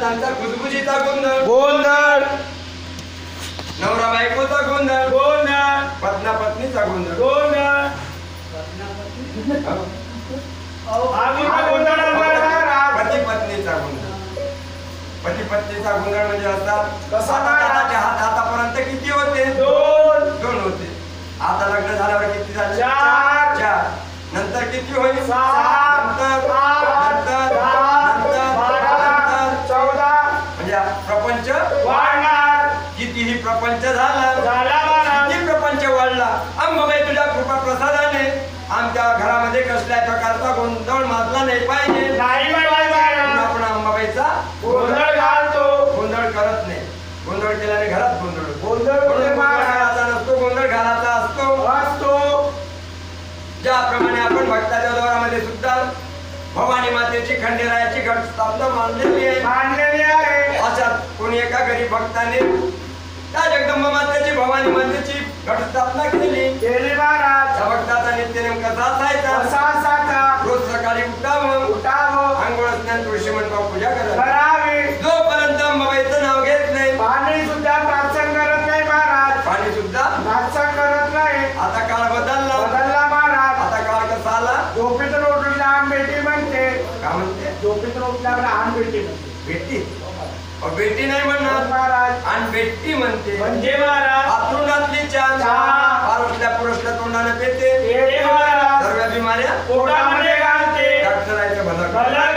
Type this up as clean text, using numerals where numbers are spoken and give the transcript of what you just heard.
त्यांचा खुशखुशीचा गोंधळ, गोंधळ नवरा बायकोचा गोंधळ, गोंधळ पत्ना पत्नीचा गोंधळ, गोंधळ आगीचा गोंधळ महाराज. पती पत्नीचा गोंधळ. पती पत्नीचा गोंधळ म्हणजे असा कसा हाताच्या हातापर्यंत किती होते? दोन होते. आता लग्न झाल्यावर किती झाले? चार. नंतर किती होईल? नंतर 14 म्हणजे प्रपंच वाढणार. कितीही प्रपंच झाला, महाराज. किती प्रपंच वाढला, अंबाबाई तुझ्या कृपा प्रसादाने आमच्या घरामध्ये कसल्याही प्रकारचा गोंधळ माजला नाही पाहिजे. नाही महाराज. आपण अंबाबाईचा गोंधळ घालतो. गोंधळ करत नाही. गोंधळ केल्याने घरात गोंधळ गोंधळ घालायचा नसतो, गोंधळ घालायचा असतो. ज्याप्रमाणे आपण भक्ताच्या दौरामध्ये सुद्धा भवानी मातेची खंडेरायाची घट स्थापना मानलेली आहे. अशा कोणी एका गरीब भक्ताने त्या जगदंबा मातेची भवानी मातेची घट स्थापना केली. महाराज. त्या भक्ताचा नित्यनेम कसा असायचा? रोज सकाळी उठावं, आंघोळ स्नान तुळशी मंडपावर पूजा करावी. जोपर्यंत अंबाबाईचं नाव घेत नाही, पाणी सुद्धा प्रार्थना करत नाही महाराज. पाणी सुद्धा प्रार्थना करत नाही. आता काळ बदलला महाराज. आता काळ कसा आला? झोपेतून उठून लहान बेटी म्हणते. काय म्हणते? झोपेतून उठल्यावर लहान बेटी म्हणते. बेटी बेटी नाही म्हणणार महाराज. आणि बेटी म्हणते. म्हणजे महाराज आतुंडातली चहा पारुसल्या पुरुषल्या तोंडाने पेते. महाराज. सर्व बिमाऱ्या पोटामध्ये घालते. डॉक्टरांचं भलं भलं